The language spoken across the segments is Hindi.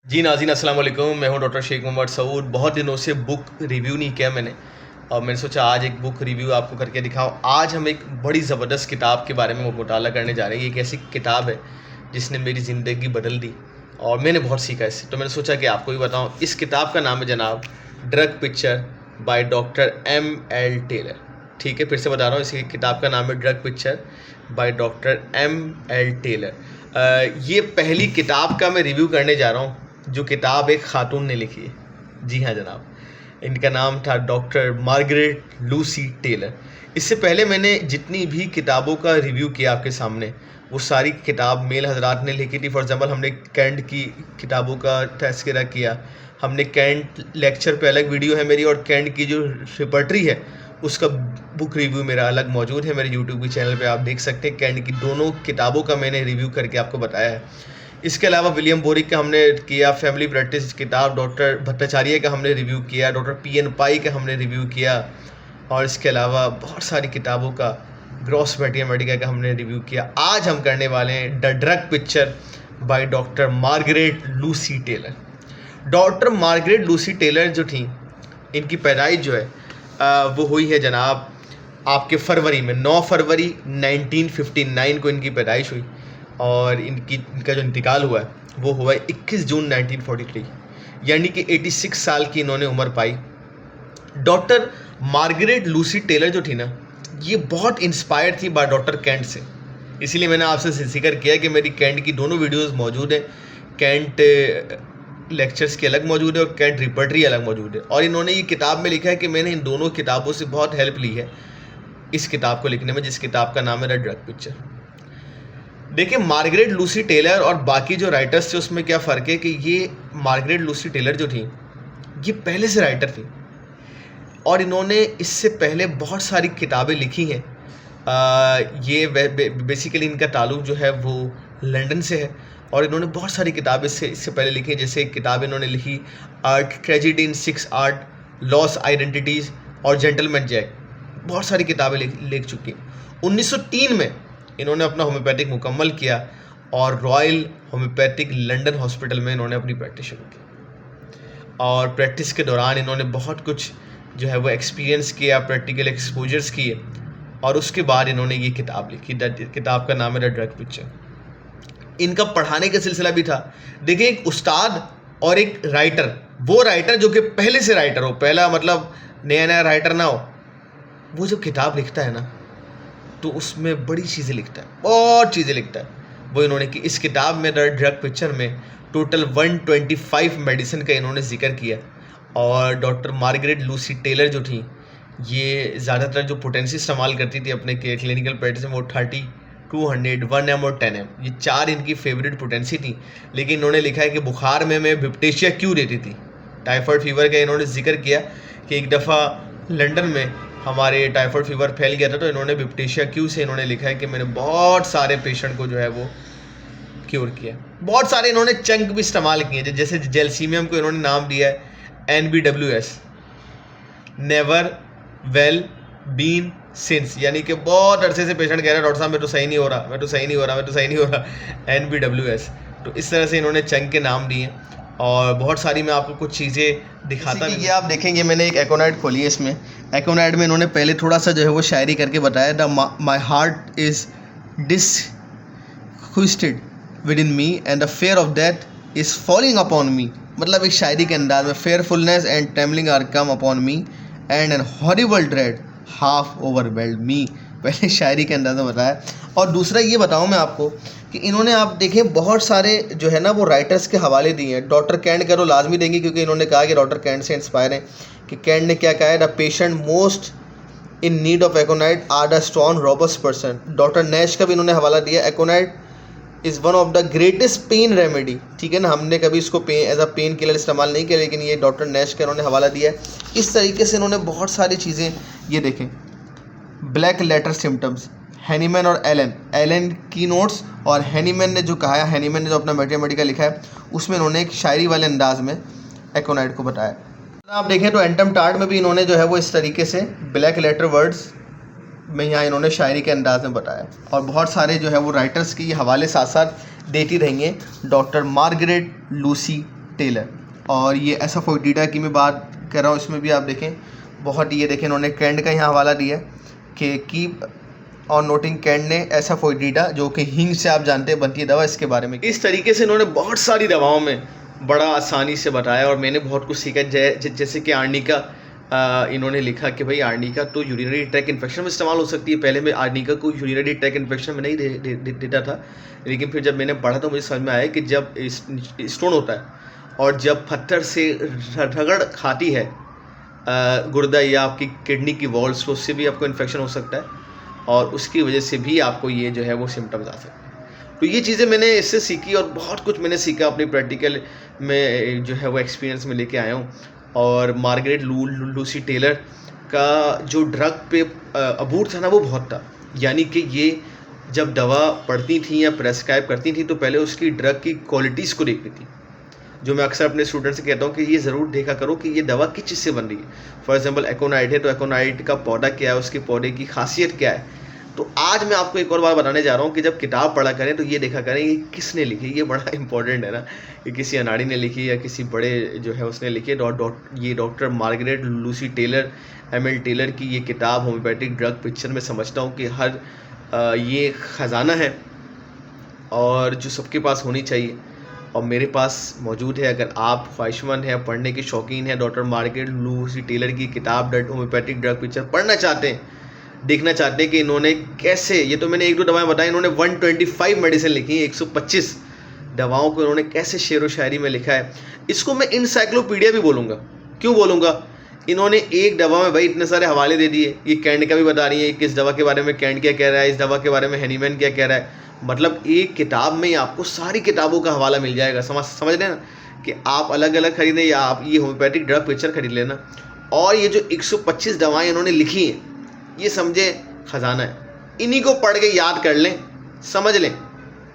जी नाज़रीन अस्सलाम वालेकुम। मैं हूं डॉक्टर शेख मोहम्मद सऊद। बहुत दिनों से बुक रिव्यू नहीं किया मैंने और मैंने सोचा आज एक बुक रिव्यू आपको करके दिखाऊं। आज हम एक बड़ी ज़बरदस्त किताब के बारे में मुताला करने जा रहे हैं। ये एक ऐसी किताब है जिसने मेरी ज़िंदगी बदल दी और मैंने बहुत सीखा इससे, तो मैंने सोचा कि आपको भी बताऊँ। इस किताब का नाम है जनाब Drug Picture by doctor M.L. Tyler. ठीक है, फिर से बता रहा हूँ, इसी किताब का नाम है Drug Picture by doctor M.L. Tyler. ये पहली किताब का मैं रिव्यू करने जा रहा हूँ जो किताब एक खातून ने लिखी है। जी हाँ जनाब, इनका नाम था डॉक्टर मार्गरेट लूसी टेलर। इससे पहले मैंने जितनी भी किताबों का रिव्यू किया आपके सामने, वो सारी किताब मेल हजरात ने लिखी थी। फॉर एग्ज़ाम्पल हमने कैंट की किताबों का तज़किरा किया, हमने कैंट लेक्चर पे अलग वीडियो है मेरी, और कैंट की जो रिपर्टरी है उसका बुक रिव्यू मेरा अलग मौजूद है मेरे यूट्यूब के चैनल पे, आप देख सकते हैं। कैंट की दोनों किताबों का मैंने रिव्यू करके आपको बताया है। इसके अलावा विलियम बोरिक का हमने किया, फैमिली प्रैक्टिस किताब डॉक्टर भट्टाचार्य का हमने रिव्यू किया, डॉक्टर P.N. पाई का हमने रिव्यू किया, और इसके अलावा बहुत सारी किताबों का, ग्रॉस मैथमेटिका का हमने रिव्यू किया। आज हम करने वाले हैं the Drug Picture by doctor Margaret Lucy Tyler. Doctor Margaret Lucy Tyler जो थी, इनकी पैदाइश जो है वो हुई है जनाब आपके फरवरी में, 9 फरवरी 1959 को इनकी पैदाइश हुई, और इनका जो इंतकाल हुआ है वो हुआ है 21 जून 1943, यानी कि 86 साल की इन्होंने उम्र पाई। डॉक्टर मार्गरेट लूसी टेलर जो थी ना, ये बहुत इंस्पायर थी बाय डॉक्टर कैंट से। इसीलिए मैंने आपसे जिक्र किया कि मेरी कैंट की दोनों वीडियोस मौजूद हैं। कैंट लेक्चर्स की अलग मौजूद है और कैंट रिपर्टरी अलग मौजूद है, और इन्होंने ये किताब में लिखा है कि मैंने इन दोनों किताबों से बहुत हेल्प ली है इस किताब को लिखने में, जिस किताब का नाम है द ड्रग पिक्चर। देखिए, मार्गरेट लूसी टेलर और बाकी जो राइटर्स थे उसमें क्या फ़र्क है कि ये मार्गरेट लूसी टेलर जो थी, ये पहले से राइटर थी और इन्होंने इससे पहले बहुत सारी किताबें लिखी हैं। ये बेसिकली इनका ताल्लुक़ जो है वो लंदन से है, और इन्होंने बहुत सारी किताबें इससे पहले लिखी हैं। जैसे एक किताब इन्होंने लिखी ट्रेजेडी इन 6 आर्ट, लॉस आइडेंटिटीज़ और जेंटलमैन जैक। बहुत सारी किताबें लिख चुकी हैं। 1903 में इन्होंने अपना होम्योपैथिक मुकम्मल किया और रॉयल होम्योपैथिक लंदन हॉस्पिटल में इन्होंने अपनी प्रैक्टिस शुरू की, और प्रैक्टिस के दौरान इन्होंने बहुत कुछ जो है वो एक्सपीरियंस किया, प्रैक्टिकल एक्सपोजर्स किए, और उसके बाद इन्होंने ये किताब लिखी। किताब का नाम है द ड्रग पिक्चर। इनका पढ़ाने का सिलसिला भी था। देखिए, एक उस्ताद और एक राइटर, वो राइटर जो कि पहले से राइटर हो, पहला मतलब नया नया राइटर ना हो, वो जब किताब लिखता है ना तो उसमें बड़ी चीज़ें लिखता है, बहुत चीज़ें लिखता है। वो इन्होंने की इस किताब में द ड्रग पिक्चर में टोटल 125 मेडिसिन का इन्होंने जिक्र किया। और डॉक्टर मार्गरेट लूसी टेलर जो थी, ये ज़्यादातर जो पोटेंसी इस्तेमाल करती थी अपने क्लिनिकल प्रैक्टिस में, वो 30, 200, 1M और 10M, ये 4 इनकी फेवरेट पोटेंसी थी। लेकिन इन्होंने लिखा है कि बुखार में मैं विप्टेशिया क्यों देती थी, टाइफाइड फीवर का इन्होंने जिक्र किया कि एक दफ़ा लंदन में हमारे टाइफाइड फीवर फैल गया था, तो इन्होंने विप्टेशिया क्यू से इन्होंने लिखा है कि मैंने बहुत सारे पेशेंट को जो है वो क्योर किया। बहुत सारे इन्होंने चंक भी इस्तेमाल किए, जैसे जेलसीमियम को इन्होंने नाम दिया है NBWS, never well been since, यानी कि बहुत अरसे से पेशेंट कह रहा है डॉक्टर साहब मैं तो सही नहीं हो रहा, मैं तो सही नहीं हो रहा, मैं तो सही नहीं हो रहा, NBWS। तो इस तरह से इन्होंने चंक के नाम दिए, और बहुत सारी मैं आपको कुछ चीज़ें दिखाता हूँ। ये आप देखेंगे मैंने एक एकोनाइट खोली है, इसमें एकोनाइट में इन्होंने पहले थोड़ा सा जो है वो शायरी करके बताया, the my heart is disquieted within me and the fear of death is falling upon me. मतलब एक शायरी के अंदाज में, fearfulness and trembling are come upon me and an horrible dread hath overwhelmed me, पहले शायरी के अंदाज में बताया। और दूसरा ये बताऊँ मैं आपको कि इन्होंने, आप देखें, बहुत सारे जो है ना वो राइटर्स के हवाले दिए हैं। डॉक्टर कैंट का तो लाजमी देंगे, क्योंकि इन्होंने कहा कि डॉक्टर कैंट से इंस्पायर हैं, कि कैंट ने क्या कहा है, the patient most in need of aconite are the strong robust person. Doctor Nash का भी इन्होंने हवाला दिया, aconite is one of the greatest pain remedy. ठीक है ना, हमने कभी इसको एज अ पेन किलर इस्तेमाल नहीं किया, लेकिन ये डॉक्टर नैश का इन्होंने हवाला दिया है। इस तरीके से इन्होंने बहुत सारी चीज़ें, ये देखें, ब्लैक लेटर सिम्टम्स, हैनीमैन और एलन की नोट्स, और हैनीमैन ने जो कहा है, हैनीमैन ने जो अपना मैथमेटिका लिखा है, उसमें इन्होंने एक शायरी वाले अंदाज में एकोनाइट को बताया। आप देखें तो एंटम टार्ड में भी इन्होंने जो है वो इस तरीके से ब्लैक लेटर वर्ड्स में यहाँ इन्होंने शायरी के अंदाज में बताया, और बहुत सारे जो है वो राइटर्स के ये हवाले साथ साथ देती रहेंगे डॉक्टर मार्गरेट लूसी टेलर। और ये एसाफोइटिडा की मैं बात कर रहा हूँ, इसमें भी आप देखें बहुत, ये देखें इन्होंने कैंड का यहाँ हवाला दिया है कि कीप और नोटिंग कैंड ने एसाफोइटिडा, जो कि हींग से आप जानते हैं बनती है दवा, इसके बारे में इस तरीके से इन्होंने बहुत सारी दवाओं में बड़ा आसानी से बताया और मैंने बहुत कुछ सीखा। जैसे कि आर्निका, इन्होंने लिखा कि भाई आर्निका तो यूरिनरी ट्रैक इन्फेक्शन में इस्तेमाल हो सकती है। पहले मैं आर्निका को यूरिनरी ट्रैक इन्फेक्शन में नहीं देता था, लेकिन फिर जब मैंने पढ़ा तो मुझे समझ में आया कि जब स्टोन होता है और जब पत्थर से रगड़ खाती है गुर्दा या आपकी किडनी की वॉल्स को, उससे भी आपको इन्फेक्शन हो सकता है और उसकी वजह से भी आपको ये जो है वो सिम्टम्स आ सकते हैं। तो ये चीज़ें मैंने इससे सीखी और बहुत कुछ मैंने सीखा अपनी प्रैक्टिकल में जो है वो एक्सपीरियंस में लेके आया हूँ। और मार्गरेट लूसी टेलर का जो ड्रग पे अबूर था ना, वो बहुत था। यानी कि ये जब दवा पढ़ती थी या प्रेस्क्राइब करती थी तो पहले उसकी ड्रग की क्वालिटीज़ को देखती थी, जो मैं अक्सर अपने स्टूडेंट से कहता हूँ कि ये ज़रूर देखा करो कि ये दवा किस चीज़ से बन रही है। फॉर एग्जांपल एकोनाइट है तो एकोनाइट का पौधा क्या है, उसके पौधे की खासियत क्या है। तो आज मैं आपको एक और बार बताने जा रहा हूँ कि जब किताब पढ़ा करें तो ये देखा करें ये किसने लिखी। ये बड़ा इंपॉर्टेंट है ना, ये किसी अनाड़ी ने लिखी या किसी बड़े जो है उसने लिखी। ये doctor Margaret Lucy Tyler, ML Tyler की ये किताब होम्योपैथिक ड्रग पिक्चर में समझता हूँ कि हर ये ख़जाना है और जो सबके पास होनी चाहिए और मेरे पास मौजूद है। अगर आप ख्वाहिशमंद हैं, पढ़ने के शौकीन हैं, डॉक्टर मार्गरेट लूसी टेलर की किताब होम्योपैथिक ड्रग पिक्चर पढ़ना चाहते हैं, देखना चाहते हैं कि इन्होंने कैसे, ये तो मैंने एक दो दवाएं बताई, इन्होंने 125 मेडिसिन लिखी है, 125 दवाओं को इन्होंने कैसे शेर व शायरी में लिखा है। इसको मैं इंसाइक्लोपीडिया भी बोलूँगा। क्यों बोलूँगा? इन्होंने एक दवा में भाई इतने सारे हवाले दे दिए। ये कैंड का भी बता रही है, किस दवा के बारे में कैंड क्या कह रहा है, इस दवा के बारे में हैनीमैन क्या कह रहा है। मतलब एक किताब में आपको सारी किताबों का हवाला मिल जाएगा। समझ रहे ना कि आप अलग अलग खरीदें या आप ये होम्योपैथिक ड्रग पिक्चर खरीद लेना। और ये जो 125 दवाएँ इन्होंने लिखी हैं, ये समझे खजाना है। इन्हीं को पढ़ के याद कर लें, समझ लें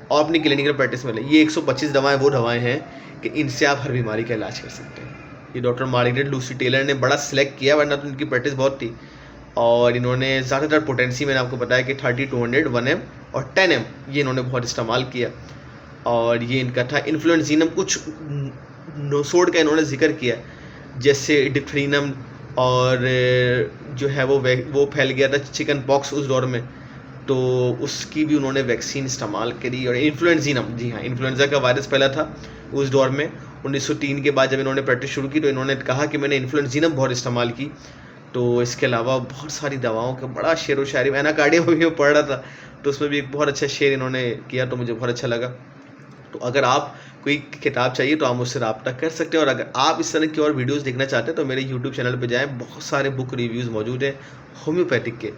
और अपनी क्लिनिकल प्रैक्टिस में लें। ये 125 दवाएं वो दवाएं हैं कि इनसे आप हर बीमारी का इलाज कर सकते हैं। ये डॉक्टर मार्गरेट लूसी टेलर ने बड़ा सिलेक्ट किया, वरना तो इनकी प्रैक्टिस बहुत थी। और इन्होंने ज़्यादातर पोटेंसी, मैंने आपको बताया कि 30, 200, 1M और 10M ये इन्होंने बहुत इस्तेमाल किया। और ये इनका था इन्फ्लुएंजीनम, कुछ नोसोड का इन्होंने जिक्र किया, जैसे डिप्थीरियम और जो है वो फैल गया था चिकन पॉक्स उस दौर में, तो उसकी भी उन्होंने वैक्सीन इस्तेमाल करी। और इन्फ्लुएंजीनम, जी हाँ, इन्फ्लुएंजा का वायरस फैला था उस दौर में 1903 के बाद। जब इन्होंने प्रैक्टिस शुरू की तो इन्होंने कहा कि मैंने इन्फ्लुएंजीनम बहुत इस्तेमाल की। तो इसके अलावा बहुत सारी दवाओं का बड़ा शेर व शायरी, एनाकार्डिया में भी पढ़ रहा था तो उसमें भी एक बहुत अच्छा शेर इन्होंने किया, तो मुझे बहुत अच्छा लगा। तो अगर आप कोई किताब चाहिए तो आप मुझसे रब्ता कर सकते हैं। और अगर आप इस तरह की और वीडियोस देखना चाहते हैं तो मेरे यूट्यूब चैनल पे जाएं, बहुत सारे बुक रिव्यूज़ मौजूद हैं होम्योपैथिक के।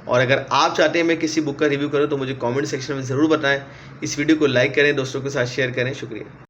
और अगर आप चाहते हैं मैं किसी बुक का रिव्यू करूं तो मुझे कमेंट सेक्शन में ज़रूर बताएं। इस वीडियो को लाइक करें, दोस्तों के साथ शेयर करें। शुक्रिया।